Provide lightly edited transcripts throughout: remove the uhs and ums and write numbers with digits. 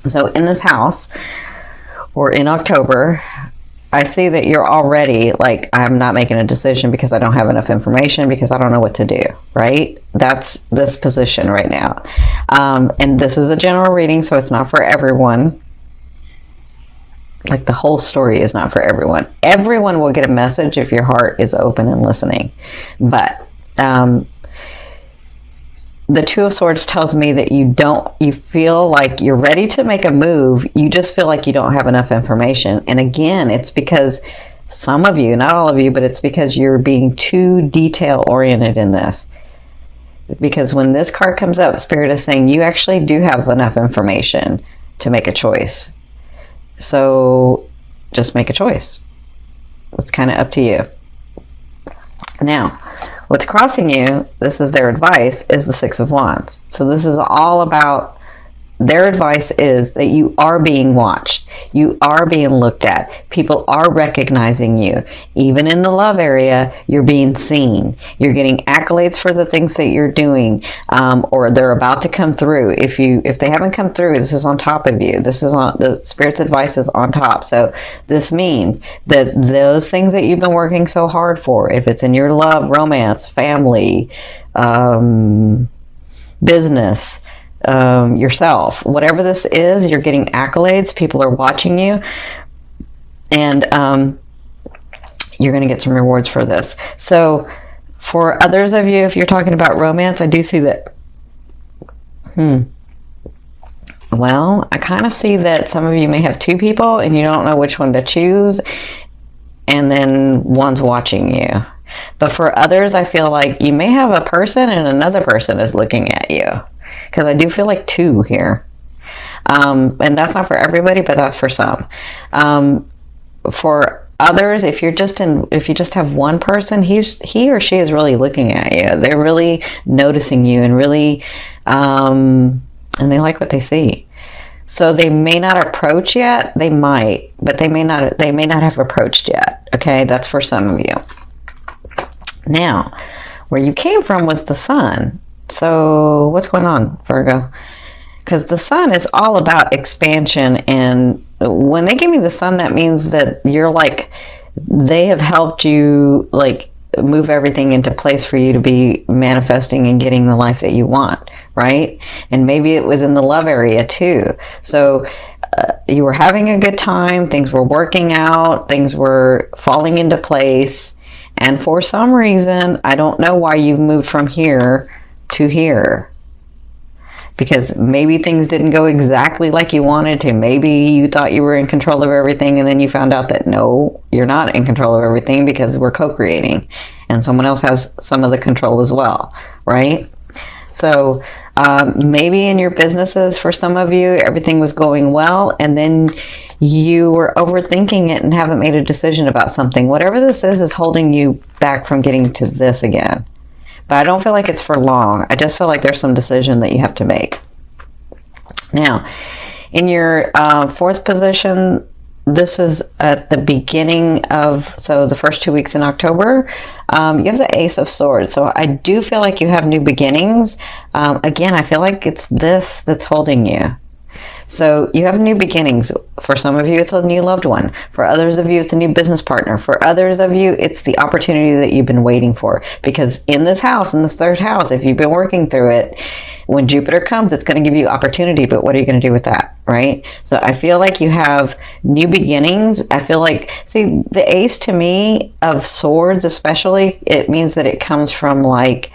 So in this house, or in October, I see that you're already like, I'm not making a decision because I don't have enough information, because I don't know what to do, right? That's this position right now. And this is a general reading, so it's not for everyone. Like, the whole story is not for everyone. Everyone will get a message if your heart is open and listening. But the Two of Swords tells me that you feel like you're ready to make a move. You just feel like you don't have enough information. And again, it's because some of you, not all of you, but it's because you're being too detail oriented in this. Because when this card comes up, Spirit is saying you actually do have enough information to make a choice. So just make a choice. It's kind of up to you. Now, what's crossing you, this is their advice, is the Six of Wands. So this is all about, their advice is that you are being watched. You are being looked at. People are recognizing you. Even in the love area, you're being seen. You're getting accolades for the things that you're doing, or they're about to come through. If they haven't come through, this is on top of you. This is on, the Spirit's advice is on top. So this means that those things that you've been working so hard for, if it's in your love, romance, family, business, yourself, whatever this is, you're getting accolades. People are watching you, and you're going to get some rewards for this. So for others of you, if you're talking about romance, I do see that well, I kind of see that some of you may have two people and you don't know which one to choose, and then one's watching you. But for others, I feel like you may have a person and another person is looking at you, because I do feel like two here. And that's not for everybody, but that's for some. For others, if you just have one person, he or she is really looking at you. They're really noticing you, and really, and they like what they see. So they may not approach yet. They might, but they may not have approached yet. Okay, that's for some of you. Now, where you came from was the Sun. So what's going on, Virgo? Because the Sun is all about expansion, and when they give me the Sun, that means that you're like, they have helped you like move everything into place for you to be manifesting and getting the life that you want, right? And maybe it was in the love area too. So you were having a good time, things were working out, things were falling into place, and for some reason, I don't know why you've moved from here to here, because maybe things didn't go exactly like you wanted to. Maybe you thought you were in control of everything, and then you found out that no, you're not in control of everything, because we're co-creating and someone else has some of the control as well, right? So maybe in your businesses, for some of you, everything was going well, and then you were overthinking it and haven't made a decision about something. Whatever this is holding you back from getting to this again. But I don't feel like it's for long. I just feel like there's some decision that you have to make. Now, in your fourth position, this is at the beginning of, so the first 2 weeks in October, you have the Ace of Swords. So I do feel like you have new beginnings. Again, I feel like it's this that's holding you. So you have new beginnings. For some of you, it's a new loved one. For others of you, it's a new business partner. For others of you, it's the opportunity that you've been waiting for. Because in this house, in this third house, if you've been working through it, when Jupiter comes, it's going to give you opportunity. But what are you going to do with that, right? So I feel like you have new beginnings. I feel like, see, the Ace to me of Swords especially, it means that it comes from like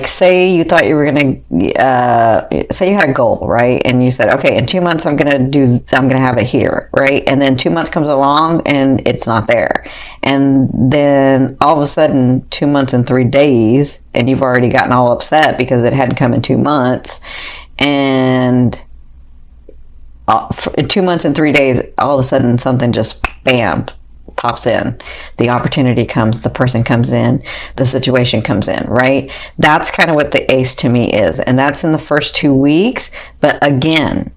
say you thought you were going to, say you had a goal, right? And you said, okay, in 2 months, I'm going to have it here, right? And then 2 months comes along and it's not there. And then all of a sudden, 2 months and 3 days, and you've already gotten all upset because it hadn't come in 2 months. And in 2 months and 3 days, all of a sudden something just, bam, pops in. The opportunity comes, the person comes in, the situation comes in, right? That's kind of what the Ace to me is. And that's in the first 2 weeks. But again,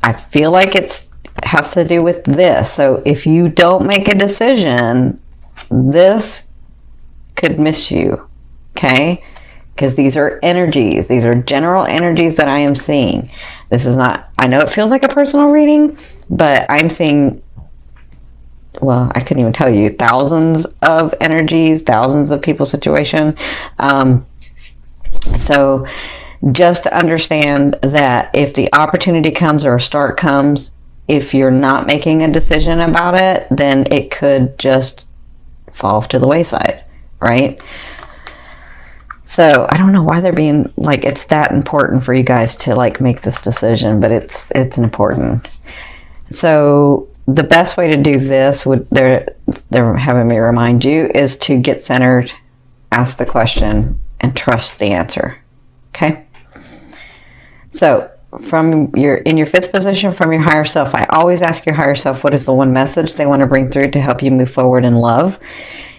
I feel like it has to do with this. So if you don't make a decision, this could miss you, okay? because these are energies. These are general energies that I am seeing. This is not, I know it feels like a personal reading, but I'm seeing, well, I couldn't even tell you, thousands of energies, thousands of people's situation. So just to understand that if the opportunity comes or a start comes, if you're not making a decision about it, then it could just fall to the wayside, right? So I don't know why they're being like, it's that important for you guys to like make this decision, but it's important. So the best way to do this, they're having me remind you, is to get centered, ask the question, and trust the answer. Okay? So in your fifth position, from your higher self, I always ask your higher self, what is the one message they want to bring through to help you move forward in love?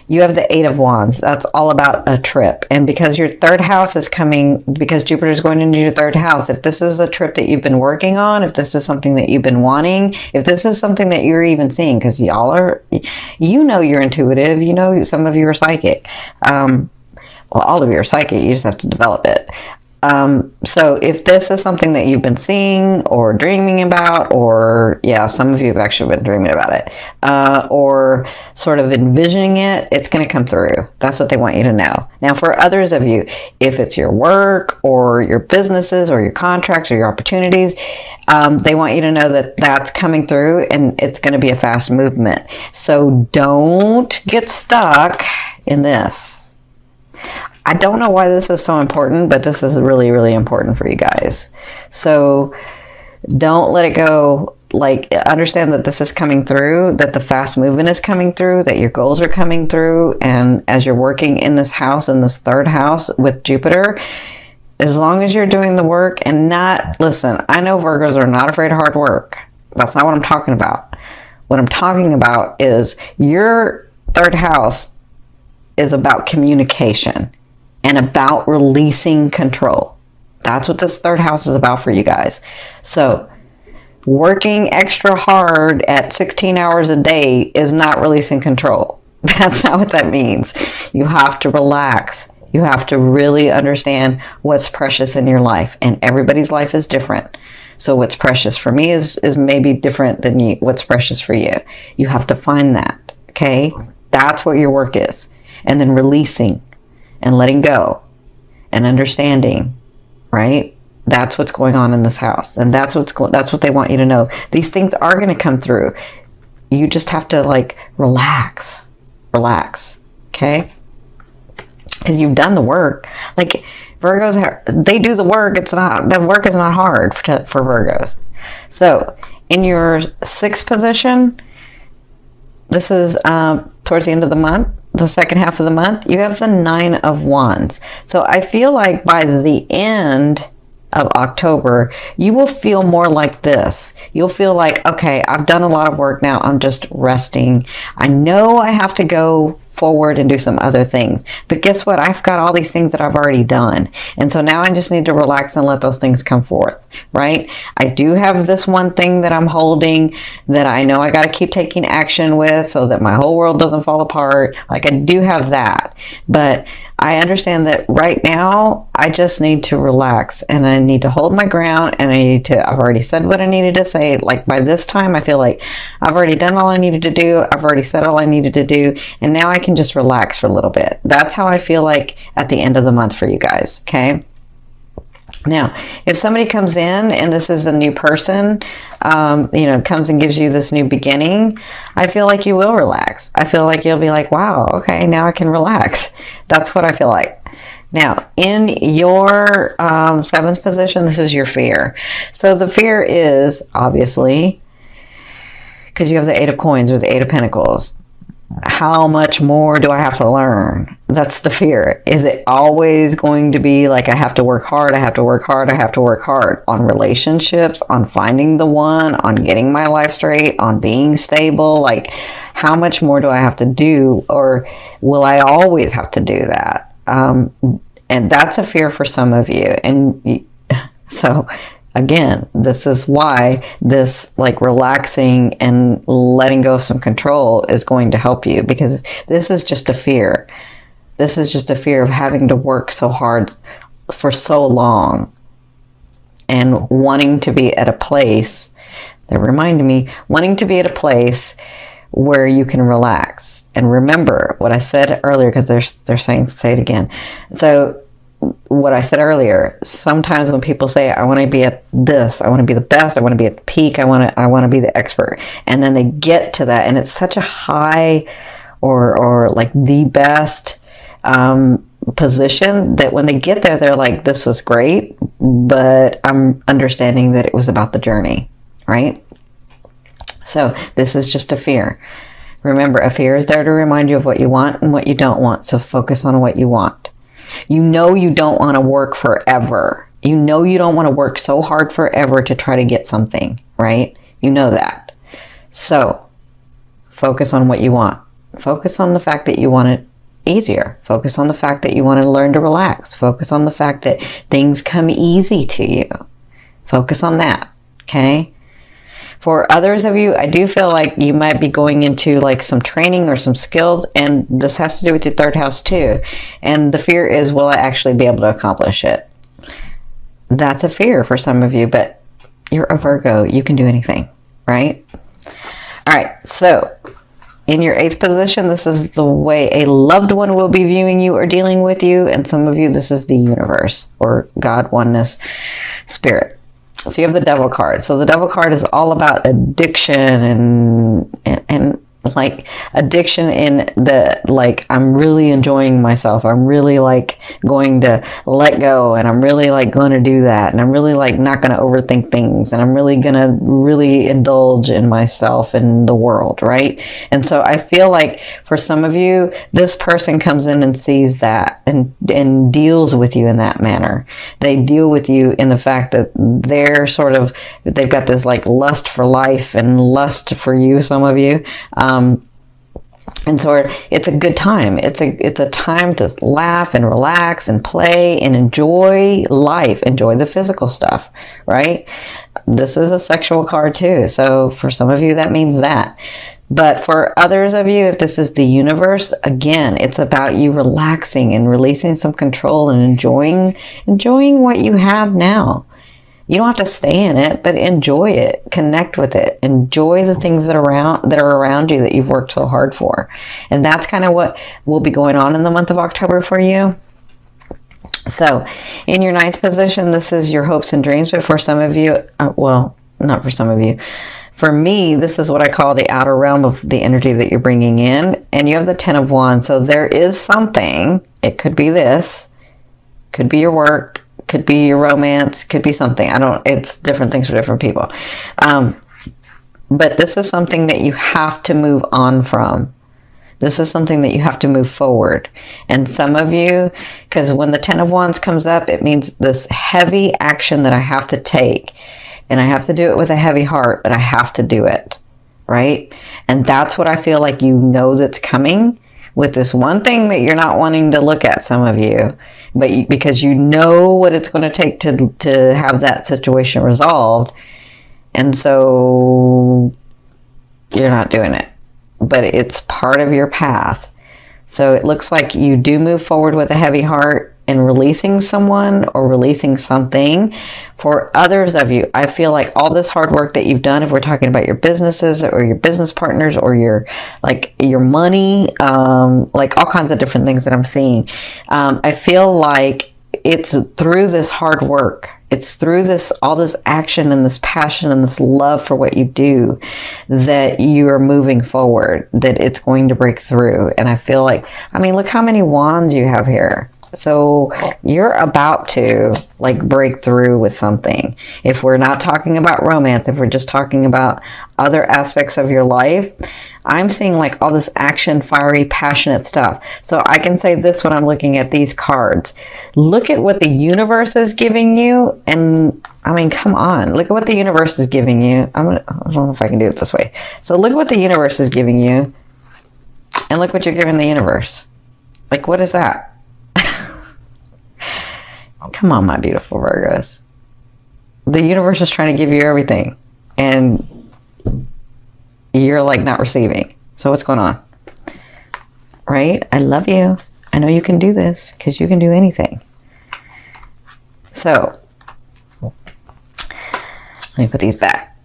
You have the 8 of Wands. That's all about a trip. And because your third house is coming, because Jupiter is going into your third house, if this is a trip that you've been working on, if this is something that you've been wanting, if this is something that you're even seeing, because y'all are, you know, you're intuitive, you know, some of you are psychic. Well, all of you are psychic, you just have to develop it. So if this is something that you've been seeing or dreaming about, or yeah, some of you have actually been dreaming about it, or sort of envisioning it, it's going to come through. That's what they want you to know. Now, for others of you, if it's your work or your businesses or your contracts or your opportunities, they want you to know that that's coming through and it's going to be a fast movement. So don't get stuck in this. I don't know why this is so important, but this is really, really important for you guys. So don't let it go. Like, understand that this is coming through, that the fast movement is coming through, that your goals are coming through. And as you're working in this house, in this third house with Jupiter, as long as you're doing the work and not, listen, I know Virgos are not afraid of hard work. That's not what I'm talking about. What I'm talking about is your third house is about communication and about releasing control. That's what this third house is about for you guys. So working extra hard at 16 hours a day is not releasing control. That's not what that means. You have to relax. You have to really understand what's precious in your life. And everybody's life is different. So what's precious for me is maybe different than what's precious for you. You have to find that, okay? That's what your work is. And then releasing and letting go and understanding, right? That's what's going on in this house. And that's what they want you to know. These things are going to come through. You just have to like relax, okay? Because you've done the work. Like Virgos, they do the work. The work is not hard for Virgos. So in your sixth position, this is towards the end of the month, the second half of the month, you have the 9 of Wands. So I feel like by the end of October, you will feel more like this. You'll feel like, okay, I've done a lot of work now. I'm just resting. I know I have to go forward and do some other things. But guess what? I've got all these things that I've already done. And so now I just need to relax and let those things come forth, right? I do have this one thing that I'm holding that I know I got to keep taking action with so that my whole world doesn't fall apart. Like I do have that. But I understand that right now I just need to relax and I need to hold my ground and I've already said what I needed to say. Like by this time, I feel like I've already done all I needed to do. I've already said all I needed to do. And now I can just relax for a little bit. That's how I feel like at the end of the month for you guys. Okay. Now, if somebody comes in and this is a new person, comes and gives you this new beginning, I feel like you will relax. I feel like you'll be like, wow, okay, now I can relax. That's what I feel like. Now, in your seventh position, this is your fear. So the fear is obviously, because you have the 8 of Coins or the 8 of Pentacles, how much more do I have to learn? That's the fear. Is it always going to be like I have to work hard, I have to work hard, I have to work hard on relationships, on finding the one, on getting my life straight, on being stable? Like, how much more do I have to do? Or will I always have to do that? And that's a fear for some of you. And so again, this is why this like relaxing and letting go of some control is going to help you, because this is just a fear. This is just a fear of having to work so hard for so long and wanting to be at a place, they're reminding me, wanting to be at a place where you can relax. And remember what I said earlier, because they're saying, say it again. So what I said earlier, sometimes when people say, I want to be at this, I want to be the best, I want to be at the peak, I want to be the expert. And then they get to that, and it's such a high or like the best position that when they get there, they're like, this was great, but I'm understanding that it was about the journey, right? So this is just a fear. Remember, a fear is there to remind you of what you want and what you don't want. So focus on what you want. You know you don't want to work forever. You know you don't want to work so hard forever to try to get something, right? You know that. So focus on what you want. Focus on the fact that you want it easier. Focus on the fact that you want to learn to relax. Focus on the fact that things come easy to you. Focus on that, okay? For others of you, I do feel like you might be going into like some training or some skills, and this has to do with your third house too. And the fear is, will I actually be able to accomplish it? That's a fear for some of you, but you're a Virgo. You can do anything, right? All right, so in your 8th position, this is the way a loved one will be viewing you or dealing with you. And some of you, this is the universe or God, oneness, spirit. So you have the Devil card. So the Devil card is all about addiction and like addiction in the, like, I'm really enjoying myself. I'm really like going to let go, and I'm really like going to do that. And I'm really like not going to overthink things. And I'm really going to really indulge in myself and the world, right? And so I feel like for some of you, this person comes in and sees that and deals with you in that manner. They deal with you in the fact that they're sort of, they've got this like lust for life and lust for you, some of you. And so it's a good time. It's a time to laugh and relax and play and enjoy life, enjoy the physical stuff, right? This is a sexual card too. So for some of you, that means that. But for others of you, if this is the universe, again, it's about you relaxing and releasing some control and enjoying what you have now. You don't have to stay in it, but enjoy it, connect with it, enjoy the things that are around you that you've worked so hard for. And that's kind of what will be going on in the month of October for you. So in your 9th position, this is your hopes and dreams. But for some of you, well, not for some of you, for me, this is what I call the outer realm of the energy that you're bringing in. And you have the 10 of Wands. So there is something, it could be this, could be your work, could be your romance, could be something. It's different things for different people. But this is something that you have to move on from. This is something that you have to move forward. And some of you, because when the 10 of Wands comes up, it means this heavy action that I have to take. And I have to do it with a heavy heart, but I have to do it, right? And that's what I feel like you know that's coming with this one thing that you're not wanting to look at, some of you. But because you know what it's going to take to have that situation resolved. And so you're not doing it. But it's part of your path. So it looks like you do move forward with a heavy heart in releasing someone or releasing something. For others of you, I feel like all this hard work that you've done, if we're talking about your businesses or your business partners or your money, like all kinds of different things that I'm seeing. I feel like it's through this hard work. It's through all this action and this passion and this love for what you do that you are moving forward, that it's going to break through. And I feel like, look how many wands you have here. So you're about to like break through with something. If we're not talking about romance, if we're just talking about other aspects of your life, I'm seeing like all this action, fiery, passionate stuff. So I can say this when I'm looking at these cards. Look at what the universe is giving you. And come on, look at what the universe is giving you. I don't know if I can do it this way. So look at what the universe is giving you. And look what you're giving the universe. Like, what is that? Come on, my beautiful Virgos. The universe is trying to give you everything. And you're like not receiving. So what's going on? Right? I love you. I know you can do this because you can do anything. So, let me put these back.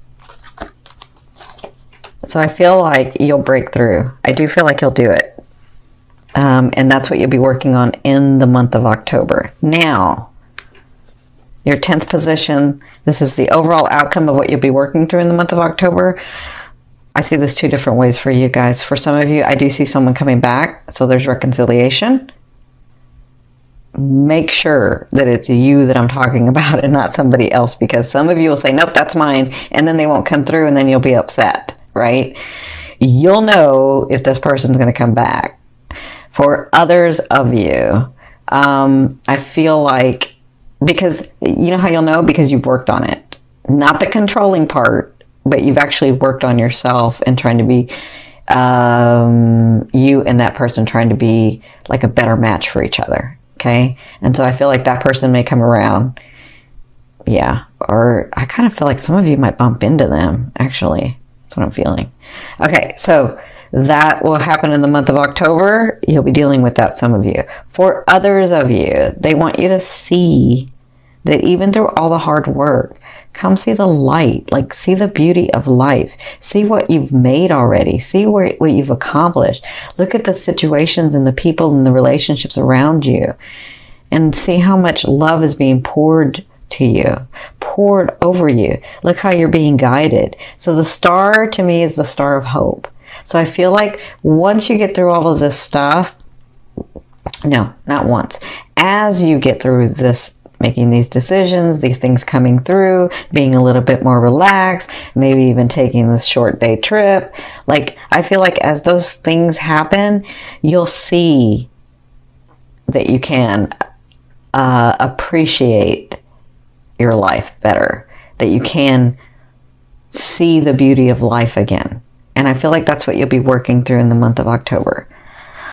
So I feel like you'll break through. I do feel like you'll do it. And that's what you'll be working on in the month of October. Now, your 10th position, this is the overall outcome of what you'll be working through in the month of October. I see this 2 different ways for you guys. For some of you, I do see someone coming back, so there's reconciliation. Make sure that it's you that I'm talking about and not somebody else, because some of you will say, nope, that's mine, and then they won't come through, and then you'll be upset, right? You'll know if this person's going to come back. For others of you, I feel like, because you know how you'll know? Because you've worked on it. Not the controlling part, but you've actually worked on yourself and trying to be, you and that person trying to be like a better match for each other. Okay. And so I feel like that person may come around. Yeah. Or I kind of feel like some of you might bump into them, actually. That's what I'm feeling. Okay. So that will happen in the month of October. You'll be dealing with that, some of you. For others of you, they want you to see that even through all the hard work, come see the light, like see the beauty of life. See what you've made already. See what you've accomplished. Look at the situations and the people and the relationships around you, and see how much love is being poured to you, poured over you. Look how you're being guided. So the star to me is the star of hope. So I feel like once you get through all of this stuff, no, not once, as you get through this, making these decisions, these things coming through, being a little bit more relaxed, maybe even taking this short day trip. Like, I feel like as those things happen, you'll see that you can appreciate your life better, that you can see the beauty of life again. And I feel like that's what you'll be working through in the month of October.